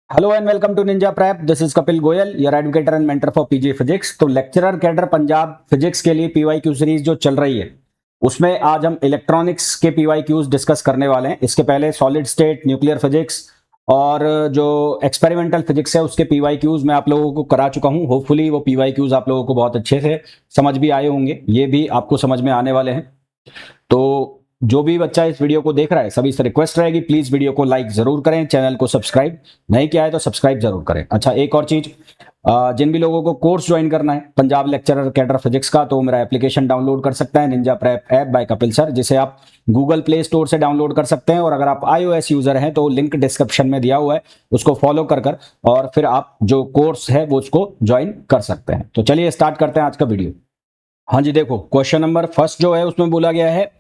Hello and welcome to Ninja Prep. This is Kapil Goyal, your advocator and mentor for PG physics. तो lecturer cadre Punjab physics के लिए PYQ series जो चल रही है उसमें आज हम इलेक्ट्रॉनिक्स के पीवाईक्यूज डिस्कस करने वाले हैं। इसके पहले सॉलिड स्टेट, न्यूक्लियर फिजिक्स और जो एक्सपेरिमेंटल फिजिक्स है उसके पीवाईक्यूज मैं आप लोगों को करा चुका हूं। होपफुली वो पीवाईक्यूज आप लोगों को बहुत अच्छे से समझ भी आए होंगे, ये भी आपको समझ में आने वाले हैं। तो जो भी बच्चा इस वीडियो को देख रहा है सभी से रिक्वेस्ट रहेगी, प्लीज वीडियो को लाइक जरूर करें, चैनल को सब्सक्राइब नहीं किया है तो सब्सक्राइब जरूर करें। अच्छा, एक और चीज, जिन भी लोगों को कोर्स ज्वाइन करना है पंजाब लेक्चरर कैडर फिजिक्स का, तो मेरा एप्लीकेशन डाउनलोड कर सकता है, Ninja prep app by Kapil sir, जिसे आप गूगल प्ले स्टोर से डाउनलोड कर सकते हैं। और अगर आप iOS यूजर हैं तो लिंक डिस्क्रिप्शन में दिया हुआ है, उसको फॉलो कर और फिर आप जो कोर्स है वो उसको ज्वाइन कर सकते हैं। तो चलिए स्टार्ट करते हैं आज का वीडियो। हाँ जी, देखो क्वेश्चन नंबर फर्स्ट जो है उसमें बोला गया है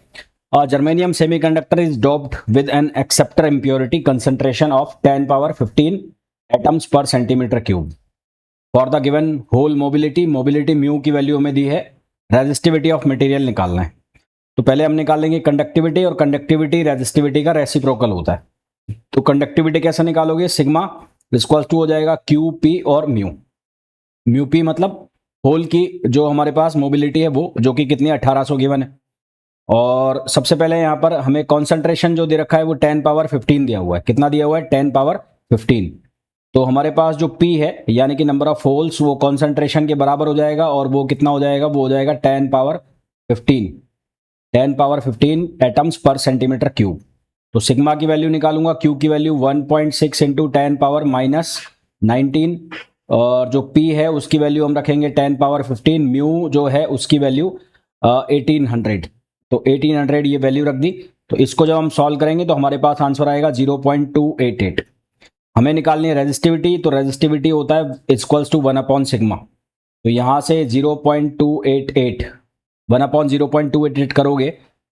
germanium semiconductor is doped with an acceptor impurity concentration of 10 power 15 atoms per centimetre cube for the given hole mobility. Mobility mu की वैल्यू हमें दी है, रेजिस्टिविटी ऑफ मटेरियल निकालना है। तो पहले हम निकालेंगे कंडक्टिविटी, और कंडक्टिविटी रेजिस्टिविटी का रेसिप्रोकल होता है। तो कंडक्टिविटी कैसे निकालोगे? सिग्मा इक्वल टू हो जाएगा क्यू पी और म्यू। म्यू पी मतलब होल की जो हमारे पास मोबिलिटी है वो, जो कि कितनी 1800 गिवन है। और सबसे पहले यहाँ पर हमें कॉन्सेंट्रेशन जो दे रखा है वो 10 पावर 15 दिया हुआ है। कितना दिया हुआ है? 10 पावर 15। तो हमारे पास जो P है यानी कि नंबर ऑफ होल्स, वो कॉन्सेंट्रेशन के बराबर हो जाएगा, और वो कितना हो जाएगा? वो हो जाएगा 10 power 15। 10 power 15 atoms per centimetre cube. तो सिग्मा की वैल्यू निकालूंगा, क्यू की वैल्यू 1.6 इंटू 10 पावर माइनस 19, और जो P है उसकी वैल्यू हम रखेंगे 10 पावर 15। म्यू जो है उसकी वैल्यू 1800। तो 1800 ये वैल्यू रख दी। तो इसको जब हम सॉल्व करेंगे तो हमारे पास आंसर आएगा 0.288। हमें निकालनी है रेजिस्टिविटी, तो रेजिस्टिविटी होता है इक्वल्स टू 1/सिग्मा। तो यहां से 0.288 1/0.288 करोगे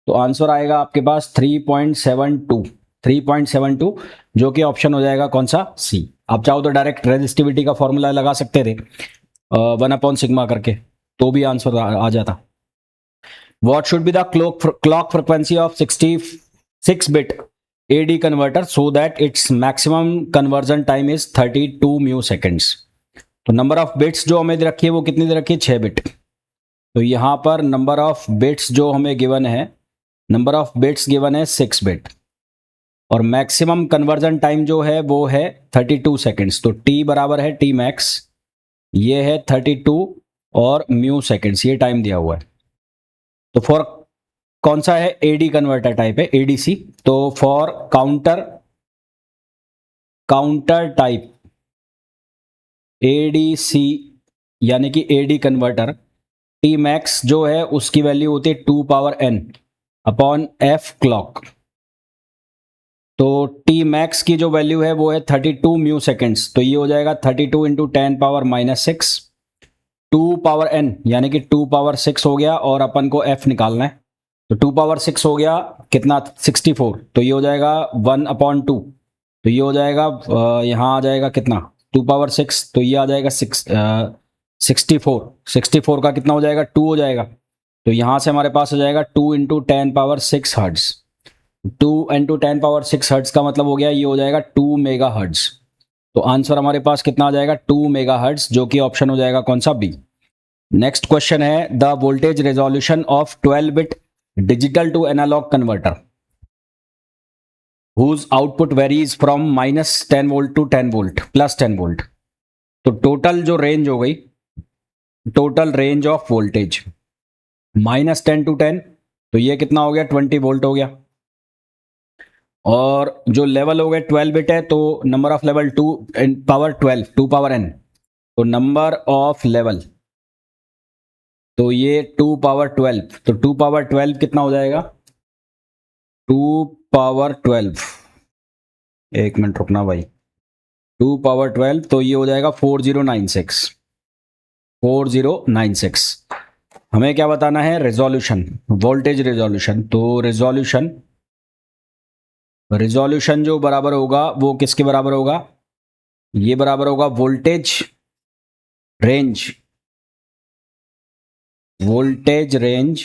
तो आंसर आएगा आपके पास 3.72। 3.72 जो कि ऑप्शन हो जाएगा कौन सा? सी। आप चाहो तो डायरेक्ट रेजिस्टिविटी का फॉर्मूला लगा सकते थे 1/सिग्मा करके, तो भी आंसर आ जाता। What should be the clock frequency of 66-bit AD converter so that its maximum conversion time is 32 μs? तो नंबर ऑफ बिट्स जो हमें दे रखी है वो कितनी दे रखी है? 6 बिट। तो यहां पर नंबर ऑफ बिट्स जो हमें गिवन है, नंबर ऑफ बिट्स गिवन है 6 बिट, और मैक्सिमम कन्वर्जन टाइम जो है वो है 32 सेकेंड्स। तो टी बराबर है टी मैक्स, ये है 32 और म्यू सेकेंड्स, ये टाइम दिया हुआ है। तो फॉर कौन सा है? एडी कन्वर्टर टाइप है, एडीसी। तो फॉर काउंटर टाइप एडीसी यानी कि एडी कन्वर्टर, टी मैक्स जो है उसकी वैल्यू होती है 2 power N upon F clock. तो टी मैक्स की जो वैल्यू है वो है 32 म्यू सेकेंड्स। तो ये हो जाएगा 32 into 10 power minus 6, 2 power N यानी कि 2 पावर 6 हो गया, और अपन को एफ निकालना है। तो 2 पावर 6 हो गया कितना? 64। तो ये हो जाएगा 1/2। तो ये हो जाएगा यहाँ आ जाएगा कितना? 2 पावर 6, तो ये आ जाएगा 64। 64 का कितना हो जाएगा? 2 हो जाएगा। तो यहाँ से हमारे पास हो जाएगा 2 into 10 power 6 hertz. 2 into 10 power 6 hertz का मतलब हो गया ये हो जाएगा 2 मेगा हर्ट्ज। तो आंसर हमारे पास कितना आ जाएगा? 2 मेगा हर्ट्ज, जो कि ऑप्शन हो जाएगा कौन सा? बी। नेक्स्ट क्वेश्चन है the voltage resolution of 12 bit digital to analog converter whose output varies from minus 10 volt to 10 volt plus 10 volt। तो टोटल जो रेंज हो गई, total range of voltage -10 to 10, तो ये कितना हो गया? 20 वोल्ट हो गया। और जो लेवल हो गए 12 बिट है, तो number of level 2 power 12, 2 power n। तो नंबर ऑफ लेवल, तो ये 2 पावर 12, तो 2 पावर 12 कितना हो जाएगा? 2 पावर 12, एक मिनट रुकना भाई, 2 पावर 12, तो ये हो जाएगा 4096। 4096। हमें क्या बताना है? Resolution, voltage resolution. तो रेजोल्यूशन जो बराबर होगा वो किसके बराबर होगा? ये बराबर होगा voltage range, voltage range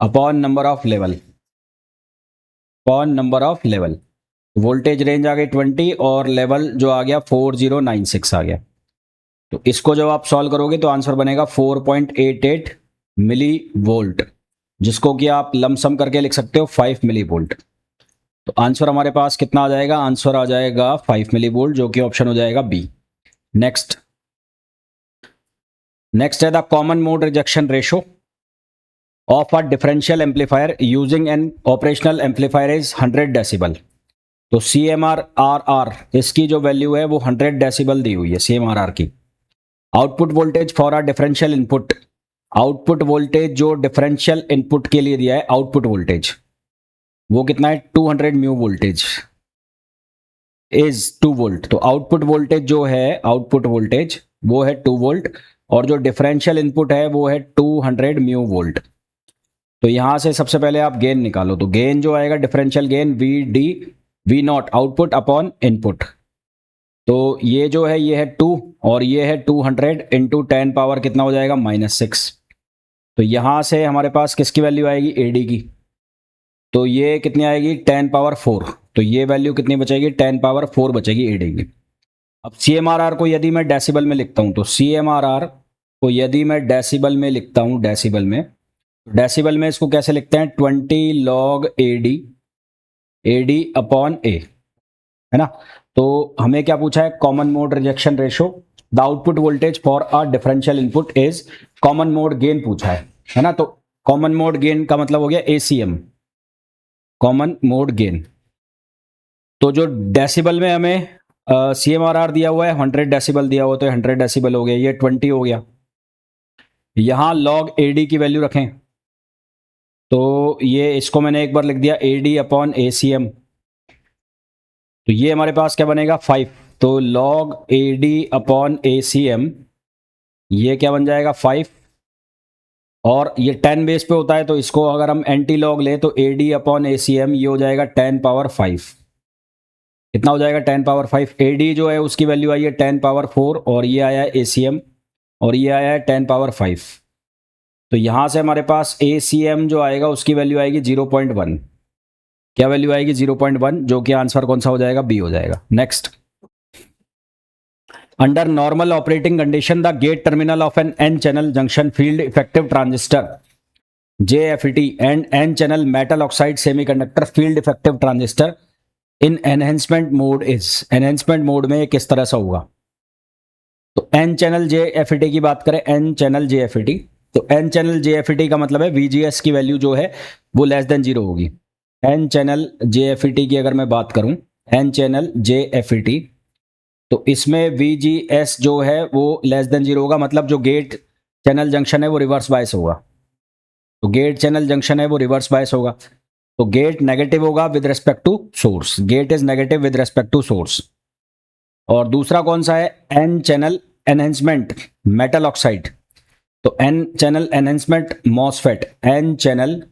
upon number of level, upon number of level. Voltage range आ गई 20 और लेवल जो आ गया 4096 आ गया। तो इसको जब आप सॉल्व करोगे तो आंसर बनेगा 4.88 मिली वोल्ट, जिसको कि आप लमसम करके लिख सकते हो 5 मिली वोल्ट। तो आंसर हमारे पास कितना आ जाएगा? आंसर आ जाएगा 5 मिली वोल्ट, जो कि ऑप्शन हो जाएगा बी। नेक्स्ट है the common mode rejection ratio of a differential amplifier using N operational amplifier is 100 decibel. तो CMRR इसकी जो वैल्यू है वो 100 डेसिबल दी हुई है CMRR की। Output voltage for a differential input, output voltage जो डिफरेंशियल इनपुट के लिए दिया है आउटपुट वोल्टेज वो कितना है? 200 म्यू वोल्टेज इज 2 वोल्ट। तो आउटपुट वोल्टेज जो है, आउटपुट वोल्टेज वो है 2 वोल्ट और जो डिफरेंशियल इनपुट है वो है 200 म्यू वोल्ट। तो यहां से सबसे पहले आप गेन निकालो। तो गेन जो आएगा differential gain V not output upon input. तो ये जो है ये है 2 और ये है 200 इंटू 10 पावर कितना हो जाएगा? -6। तो यहां से हमारे पास किसकी वैल्यू आएगी? AD की। तो ये कितनी आएगी? 10 पावर 4। तो ये वैल्यू कितनी बचेगी? 10 पावर 4 बचेगी AD की। अब CMRR को यदि मैं डेसिबल में लिखता हूं तो CMRR को यदि मैं डेसिबल में लिखता हूं, डेसिबल में इसको कैसे लिखते हैं? 20 log AD अपॉन A, है ना। तो हमें क्या पूछा है? Common mode rejection ratio, the output voltage for a differential input is, common mode gain पूछा है ना। तो कॉमन मोड गेन का मतलब हो गया ACM, कॉमन मोड गेन। तो जो डेसिबल में हमें CMRR दिया हुआ है 100 डेसिबल दिया हुआ, तो 100 डेसिबल हो गया, ये 20 हो गया। यहां log AD की वैल्यू रखें तो ये इसको मैंने एक बार लिख दिया AD अपॉन ACM। तो ये हमारे पास क्या बनेगा? 5। तो log AD अपॉन ACM ये क्या बन जाएगा? 5। और ये 10 बेस पे होता है तो इसको अगर हम एंटी लॉग लें तो AD अपॉन ACM ये हो जाएगा 10 पावर 5। कितना हो जाएगा? 10 पावर 5। AD जो है उसकी वैल्यू आई है 10 पावर 4 और ये आया है ACM और ये आया है 10 पावर 5। तो यहां से हमारे पास ACM जो आएगा उसकी वैल्यू आएगी 0.1। क्या वैल्यू आएगी? 0.1, जो कि आंसर कौन सा हो जाएगा? बी हो जाएगा। Next, under normal operating condition the gate terminal of an N channel junction field effective transistor JFET and N channel metal oxide semiconductor field effective transistor in enhancement mode is, enhancement mode में किस तरह से होगा? तो N channel JFET की बात करें, N channel JFET, तो एन चैनल JFET का मतलब है VGS की वैल्यू जो है वो लेस देन 0 होगी। एन चैनल JFET की अगर मैं बात करूं, एन चैनल JFET, तो इसमें VGS जो है वो लेस देन 0 होगा, मतलब जो गेट चैनल जंक्शन है वो रिवर्स बायस होगा। तो गेट चैनल जंक्शन है वो रिवर्स बायस होगा, तो गेट नेगेटिव होगा with respect to source, gate is negative with respect to source. और दूसरा कौन सा है? N channel enhancement metal oxide, तो N channel enhancement MOSFET, N channel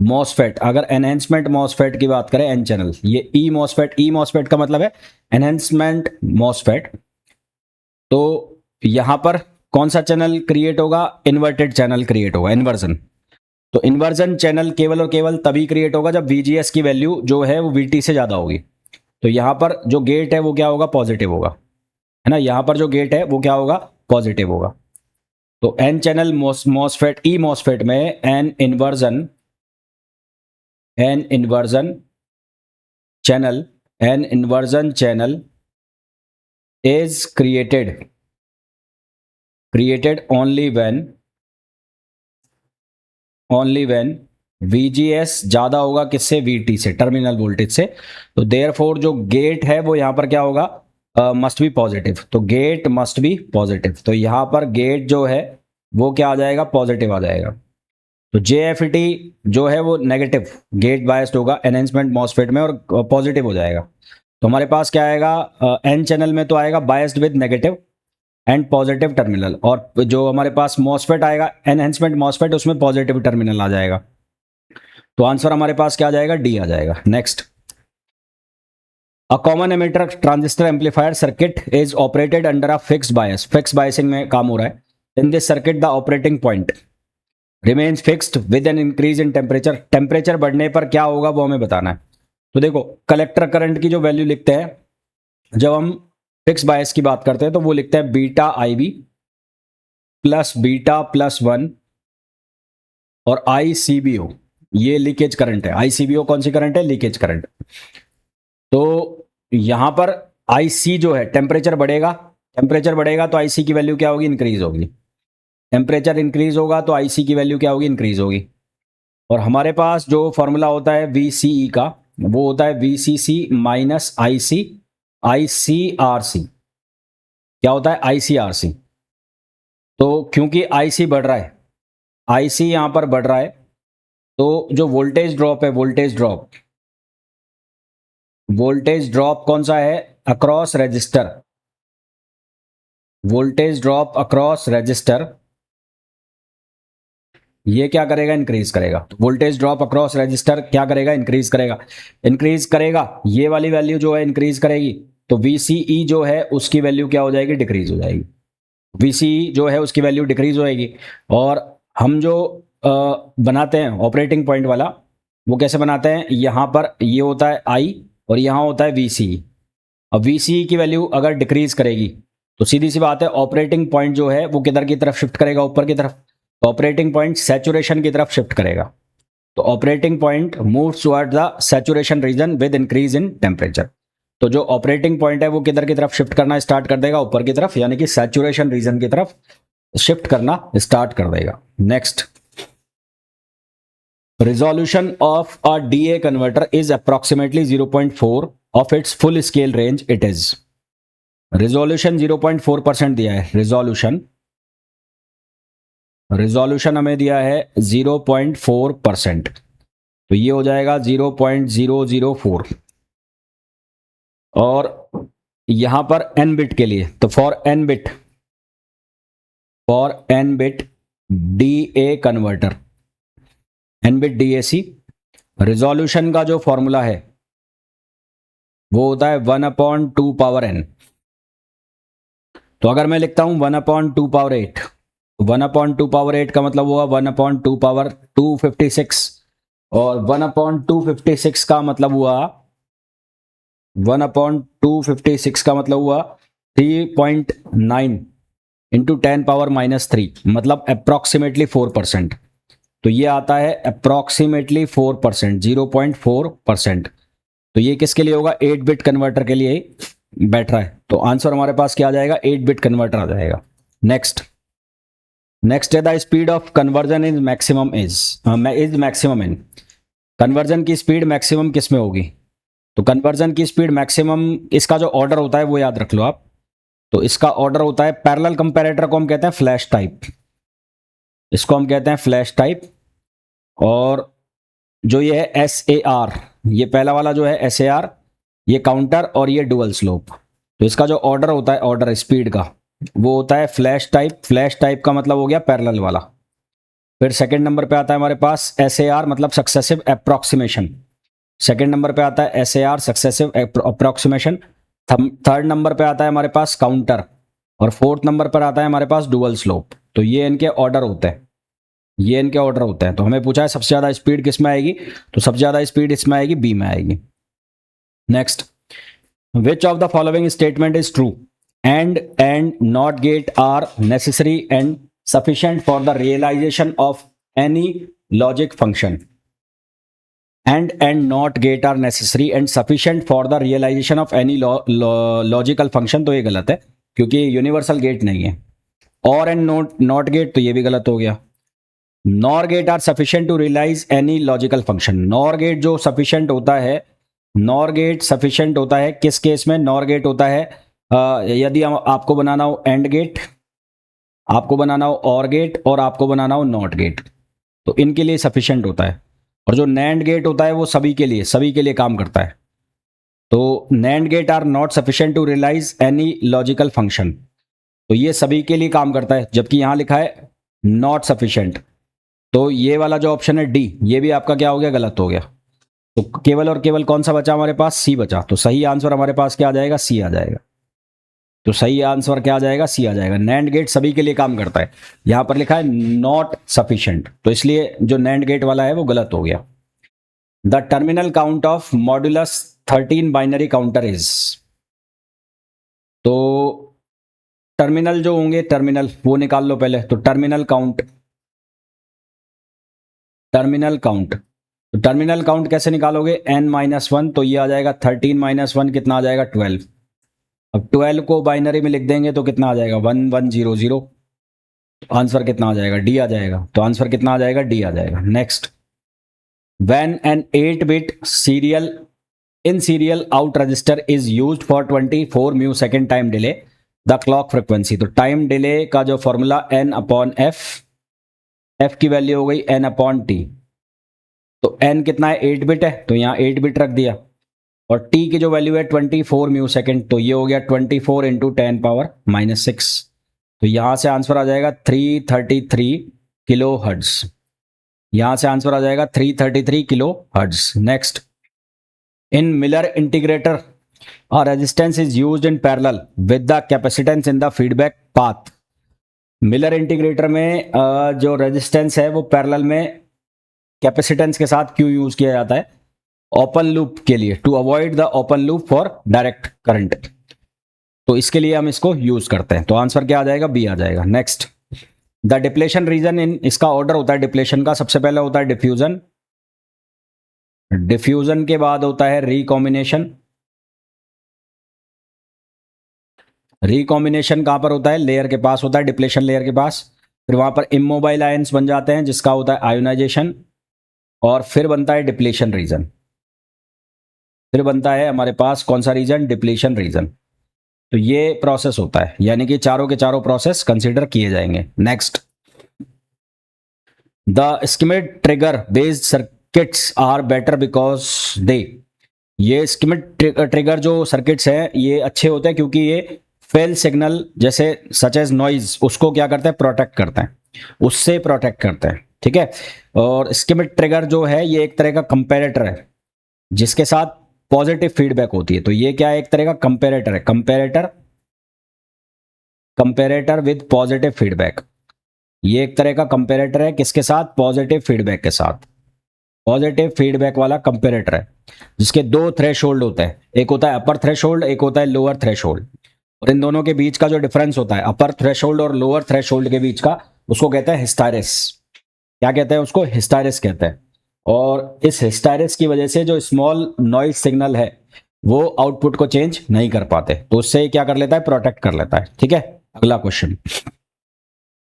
MOSFET, अगर एनहेंसमेंट मॉसफेट की बात करें एन चैनल, ये ई मॉसफेट का मतलब है एनहेंसमेंट मॉसफेट। तो यहां पर कौन सा चैनल क्रिएट होगा? इन्वर्टेड चैनल क्रिएट होगा, इन्वर्जन। तो इन्वर्जन चैनल केवल और केवल तभी क्रिएट होगा जब VGS की वैल्यू जो है वो VT से ज्यादा होगी। तो यहां पर जो गेट है वो क्या होगा? पॉजिटिव होगा, है ना। यहां पर जो गेट है वो क्या होगा? पॉजिटिव होगा। तो N channel MOSFET, E MOSFET में an inversion channel is created only when VGS ज्यादा होगा किससे? VT से, टर्मिनल वोल्टेज से। तो देयरफॉर जो गेट है वो यहां पर क्या होगा? Must be positive. तो गेट मस्ट बी पॉजिटिव, तो यहां पर गेट जो है वो क्या आ जाएगा? पॉजिटिव आ जाएगा। तो JFET जो है वो नेगेटिव गेट बायस्ड होगा एनहेंसमेंट मॉसफेट में और पॉजिटिव हो जाएगा। तो हमारे पास क्या आएगा? एन चैनल में तो आएगा biased with negative and positive terminal, और जो हमारे पास मॉसफेट आएगा एनहेंसमेंट मॉसफेट, उसमें पॉजिटिव टर्मिनल आ जाएगा। तो आंसर हमारे पास क्या आ जाएगा? डी आ जाएगा। Next, a common emitter transistor amplifier circuit is operated under a fixed bias, fix biasing में काम हो रहा है। In this circuit the operating point remains fixed with an increase in temperature, temperature बढ़ने पर क्या होगा वो हमें बताना है। तो देखो कलेक्टर करंट की जो वैल्यू लिखते हैं जब हम फिक्स बायस की बात करते हैं तो वो लिखते हैं बीटा आई बी प्लस बीटा प्लस 1 और आई सी बी ओ। ये लीकेज करंट है। आई सी बी ओ कौन सी करंट है? Leakage current. तो यहां पर आई सी जो है टेम्परेचर बढ़ेगा, टेम्परेचर बढ़ेगा तो आई सी की वैल्यू क्या होगी? इंक्रीज होगी। टेम्परेचर इंक्रीज होगा तो आई सी की वैल्यू क्या होगी? इंक्रीज होगी। और हमारे पास जो फॉर्मूला होता है वी सी ई का वो होता है V C C minus I C R C. क्या होता है? I C R C. तो क्योंकि आई सी बढ़ रहा है, आई सी यहां पर बढ़ रहा है, तो जो वोल्टेज ड्रॉप है, वोल्टेज ड्रॉप कौन सा है? Across resistor. Voltage drop across resistor ये क्या करेगा? इंक्रीज करेगा। वोल्टेज ड्रॉप अक्रॉस रेजिस्टर क्या करेगा? इंक्रीज करेगा। इंक्रीज करेगा, ये वाली वैल्यू जो है इंक्रीज करेगी, तो VCE जो है उसकी वैल्यू क्या हो जाएगी? डिक्रीज हो जाएगी। VCE जो है उसकी वैल्यू डिक्रीज होएगी। और हम जो बनाते हैं ऑपरेटिंग पॉइंट वाला, वो कैसे बनाते हैं? यहां पर ये होता है I और यहां होता है VCE। अब VCE की वैल्यू अगर डिक्रीज करेगी तो सीधी सी बात है ऑपरेटिंग पॉइंट जो है वो किधर की तरफ शिफ्ट करेगा? ऊपर की तरफ। ऑपरेटिंग पॉइंट सैचुरेशन की तरफ शिफ्ट करेगा। तो operating point moves toward the saturation region with increase in temperature. तो जो ऑपरेटिंग पॉइंट है वो किधर की तरफ शिफ्ट करना स्टार्ट कर देगा? ऊपर की तरफ, यानी कि सैचुरेशन रीजन की तरफ शिफ्ट करना स्टार्ट कर देगा। Next, resolution of a DA converter is approximately 0.4 of its full scale range. It is resolution 0.4% दिया है। resolution हमें दिया है 0.4%, तो ये हो जाएगा 0.004। और यहां पर n बिट के लिए, तो for n bit DA converter, n bit DAC, resolution का जो फॉर्मूला है वो होता है 1/2 पावर n। तो अगर मैं लिखता हूं 1/2 पावर 8, 1/2 पावर 8 का मतलब हुआ 1/2 पावर 256, और 1/256 का मतलब हुआ 1/256 का मतलब हुआ 3.9 इंटू 10 पावर -3, मतलब अप्रोक्सीमेटली 4%। तो ये आता है अप्रोक्सीमेटली 4%, 0.4%। तो ये किसके लिए होगा? 8 बिट कन्वर्टर के लिए बैठ रहा है। तो आंसर हमारे पास क्या आ जाएगा? 8 बिट कन्वर्टर आ जाएगा। नेक्स्ट है the speed of conversion is maximum in. Conversion की स्पीड मैक्सिमम किस में होगी? तो कन्वर्जन की स्पीड मैक्सिमम, इसका जो ऑर्डर होता है वो याद रख लो आप। तो इसका ऑर्डर होता है, पैरेलल कंपैरेटर को हम कहते हैं फ्लैश टाइप, इसको हम कहते हैं फ्लैश टाइप। और जो ये है SAR, ये पहला वाला जो है SAR, ये काउंटर, और ये डुअल स्लोप। तो इसका जो ऑर्डर होता है, ऑर्डर स्पीड का, वो होता है फ्लैश टाइप। फ्लैश टाइप का मतलब हो गया पैरेलल वाला। फिर सेकंड नंबर पे आता है हमारे पास SAR, मतलब सक्सेसिव अप्रोक्सीमेशन। सेकंड नंबर पे आता है SAR, successive approximation. Third number पे आता है हमारे पास काउंटर, और फोर्थ नंबर पर आता है हमारे पास डुअल स्लोप। तो ये इनके ऑर्डर होते हैं, ये इनके ऑर्डर होते हैं। तो हमें पूछा है सबसे ज्यादा स्पीड किस में आएगी? तो सबसे ज्यादा स्पीड इसमें आएगी, बी में आएगी। Next, which of the following statement is true? And not gate are necessary and sufficient for the realisation of any logic function. And not gate are necessary and sufficient for the realisation of any logical function, तो ये गलत है क्योंकि universal gate नहीं है। और and not gate, तो ये भी गलत हो गया। NOR gate are sufficient to realise any logical function. NOR gate जो सफिशिएंट होता है, नॉर गेट सफिशिएंट होता है किस केस में? नॉर गेट होता है यदि आपको बनाना हो एंड गेट, आपको बनाना हो और गेट, और आपको बनाना हो नॉट गेट, तो इनके लिए सफिशिएंट होता है। और जो नैंड गेट होता है वो सभी के लिए काम करता है। तो NAND gate are not sufficient to realise any logical function, तो ये सभी के लिए काम करता है, जबकि यहां लिखा है नॉट सफिशिएंट। तो ये वाला जो ऑप्शन है डी, ये भी आपका क्या हो गया? गलत हो गया। तो केवल और केवल कौन सा बचा हमारे पास? सी बचा। तो सही आंसर हमारे पास क्या आ जाएगा? सी आ जाएगा। तो सही आंसर क्या आ जाएगा? सी आ जाएगा। नैंड गेट सभी के लिए काम करता है, यहां पर लिखा है नॉट सफिशिएंट, तो इसलिए जो नैंड गेट वाला है वो गलत हो गया। The terminal count of modulus 13 binary counter is. तो टर्मिनल जो होंगे, टर्मिनल वो निकाल लो पहले। तो टर्मिनल काउंट, तो टर्मिनल काउंट कैसे निकालोगे, n-1, तो ये आ जाएगा 13 - 1 कितना आ जाएगा 12। अब 12 को बाइनरी में लिख देंगे तो कितना आ जाएगा 1100। आंसर कितना आ जाएगा, डी आ जाएगा। तो आंसर कितना आ जाएगा, डी आ जाएगा। Next, when an 8-bit serial in serial out register is used for 24 mu second time delay the clock frequency. तो टाइम डिले का जो फॉर्मूला n/f, f की वैल्यू हो गई n/t। तो n कितना है, 8-bit है, तो यहाँ 8-bit रख दिया। और t की जो वैल्यू है 24 म्यू सेकेंड, तो ये हो गया 24 × 10⁻⁻6। तो यहां से आंसर आ जाएगा 333 किलो हर्ट्ज। यहां से आंसर आ जाएगा 333 kilo hertz. Next, in Miller integrator a resistance is used in parallel with the capacitance in the feedback path। Miller integrator में जो रेजिस्टेंस है वो पैरेलल में कैपेसिटेंस के साथ क्यों यूज किया जाता है, ओपन लूप के लिए, to avoid the open loop for direct current. तो इसके लिए हम इसको यूज करते हैं। तो आंसर क्या आ जाएगा, बी आ जाएगा। नेक्स्ट, द डिप्लेशन रीजन इन, इसका ऑर्डर होता है डिप्लेशन का, सबसे पहले होता है डिफ्यूजन, डिफ्यूजन के बाद होता है रिकॉम्बिनेशन। रिकॉम्बिनेशन कहां पर होता है, लेयर के पास होता है, डिप्लेशन लेयर के पास। फिर वहां पर इमोबाइल आयंस बन जाते हैं जिसका होता है आयोनाइजेशन। और फिर बनता है डिप्लेशन रीजन। फिर बनता है हमारे पास कौन सा रीजन, डिप्लेशन रीजन। तो ये प्रोसेस होता है, यानी कि चारों के चारों प्रोसेस कंसीडर किए जाएंगे। Next, the Schmitt trigger based circuits are better because they, ये स्कीमेट ट्रिगर जो सर्किट्स हैं ये अच्छे होते हैं क्योंकि ये फेल सिग्नल जैसे सच एज नॉइज उसको क्या करते हैं, प्रोटेक्ट करते हैं, उससे प्रोटेक्ट करते हैं। ठीक है। और स्कीमेट ट्रिगर जो है ये एक तरह का कंपैरेटर है जिसके साथ पॉजिटिव फीडबैक होती है। तो ये क्या है, एक तरह का कंपैरेटर है, कंपैरेटर विद पॉजिटिव फीडबैक। ये एक तरह का कंपैरेटर है किसके साथ, पॉजिटिव फीडबैक के साथ। पॉजिटिव फीडबैक वाला कंपैरेटर है जिसके दो थ्रेशोल्ड होते हैं, एक होता है अपर थ्रेशोल्ड, एक होता है लोअर थ्रेशोल्ड। और इन दोनों के बीच का जो डिफरेंस होता है अपर थ्रेशोल्ड और लोअर थ्रेशोल्ड के बीच का, उसको कहते हैं हिस्टैरिस। क्या कहते हैं उसको, हिस्टैरिस कहते हैं। और इस हिस्टैरिस की वजह से जो स्मॉल नॉइज सिग्नल है वो आउटपुट को चेंज नहीं कर पाते, तो उससे क्या कर लेता है, प्रोटेक्ट कर लेता है। ठीक है। अगला question,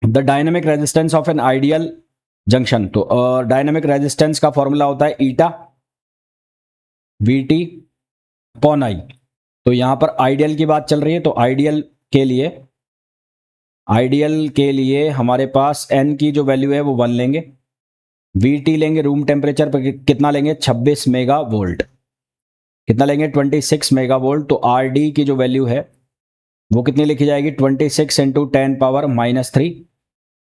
the dynamic resistance of an ideal junction. तो डायनेमिक रेजिस्टेंस का फॉर्मूला होता है ईटा VT अपॉन I। तो यहां पर आइडियल की बात चल रही है, तो आइडियल के लिए हमारे पास n की जो वैल्यू है वो 1 लेंगे, VT लेंगे रूम टेम्परेचर पर कितना लेंगे, 26 मेगावोल्ट। कितना लेंगे, 26 मेगावोल्ट। तो RD की जो वैल्यू है वो कितनी लिखी जाएगी, 26 × 10⁻³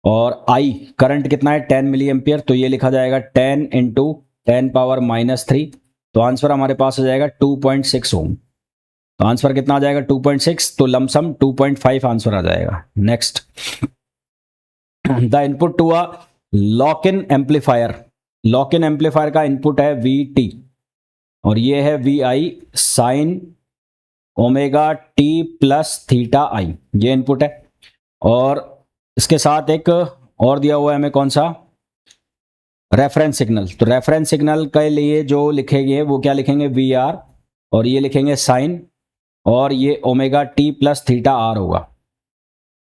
और I करंट कितना है, 10 मिली एम्पियर। तो ये लिखा जाएगा 10 × 10⁻³ तो आंसर हमारे पास आ जाएगा 2.6 ओम। तो आंसर कितना आ जाएगा 2.6, तो लमसम 2.5 आंसर आ जाएगा। Next, the input to a lock in amplifier, lock in amplifier का इनपुट है VT और ये है VI साइन ω/t + θi, ये इनपुट है। और इसके साथ एक और दिया हुआ है हमें, कौन सा, रेफरेंस सिग्नल। तो रेफरेंस सिग्नल के लिए जो लिखेंगे वो क्या लिखेंगे, VR, और ये लिखेंगे साइन, और ये ω/t + θr होगा।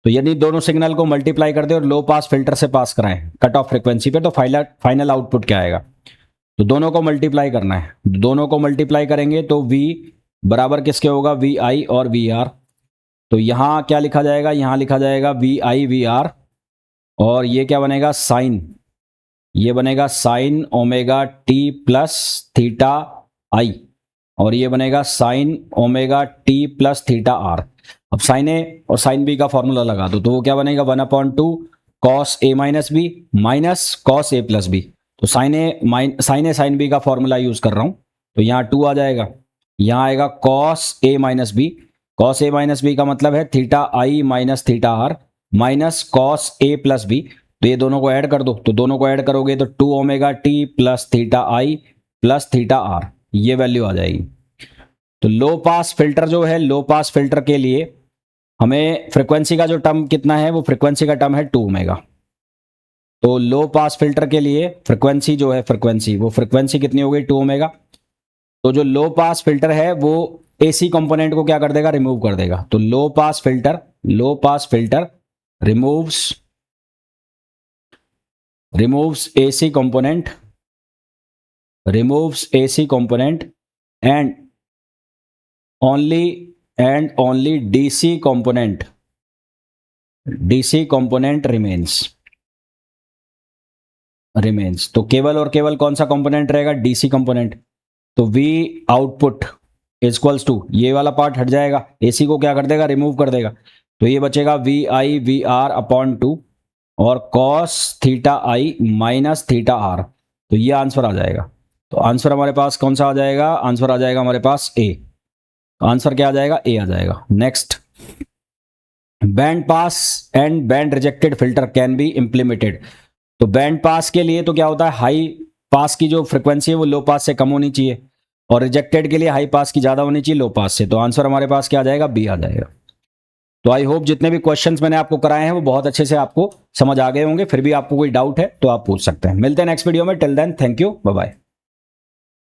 तो यदि दोनों सिग्नल को मल्टीप्लाई कर दे और लो पास फिल्टर से पास कराएं कट ऑफ फ्रीक्वेंसी पे, तो फाइनल आउटपुट क्या आएगा, तो दोनों को मल्टीप्लाई करना है। दोनों को मल्टीप्लाई करेंगे तो V बराबर किसके होगा, VI और VR। तो यहां क्या लिखा जाएगा, यहां लिखा जाएगा VI VR, और ये क्या बनेगा, साइन, ये बनेगा साइन ω/t + θi, और ये बनेगा साइन ω/t + θr। अब साइन A और साइन B का फॉर्मूला लगा दो, तो वो क्या बनेगा, 1/2 cos A - B minus cos A + B। तो साइन A साइन B का फॉर्मूला यूज कर रहा हूं, तो यहाँ 2 आ जाएगा, यहाँ आएगा cos A - B। cos A - B का मतलब है θi - θr minus cos A + B। तो ये दोनों को ऐड कर दो, तो दोनों को ऐड करोगे तो 2ω/t + θi plus theta R, ये वैल्यू आ जाएगी। तो लो पास फिल्टर जो है, लो पास फिल्टर के लिए हमें फ्रीक्वेंसी का जो टर्म कितना है, वो फ्रीक्वेंसी का टर्म है 2 ओमेगा। तो लो पास फिल्टर के लिए फ्रीक्वेंसी जो है, वो फ्रीक्वेंसी कितनी हो गई, 2 ओमेगा। तो जो लो पास फिल्टर है वो एसी कंपोनेंट को क्या कर देगा, रिमूव कर देगा। तो low pass filter removes AC component and only DC component remains. तो केवल और केवल कौन सा कंपोनेंट रहेगा, डीसी कंपोनेंट। तो V आउटपुट इक्वल्स टू, ये वाला पार्ट हट जाएगा, एसी को क्या कर देगा, रिमूव कर देगा। तो ये बचेगा VI/VR अपॉन 2 और cos theta i minus theta R. तो ये आंसर आ जाएगा। तो आंसर हमारे पास कौन सा आ जाएगा, आंसर आ जाएगा हमारे पास ए। आंसर क्या आ जाएगा, ए आ जाएगा। Next, band pass and band rejected filter can be implemented. तो बैंड पास के लिए तो क्या होता है, हाई पास की जो फ्रीक्वेंसी है वो लो पास से कम होनी चाहिए, और रिजेक्टेड के लिए हाई पास की ज्यादा होनी चाहिए लो पास से। तो आंसर हमारे पास क्या आ जाएगा, बी आ जाएगा। तो आई होप जितने भी क्वेश्चंस मैंने आपको कराए हैं वो बहुत अच्छे से आपको समझ आ गए होंगे। फिर भी आपको कोई डाउट है तो आप पूछ सकते हैं। मिलते हैं नेक्स्ट वीडियो में। Till then, thank you, bye bye.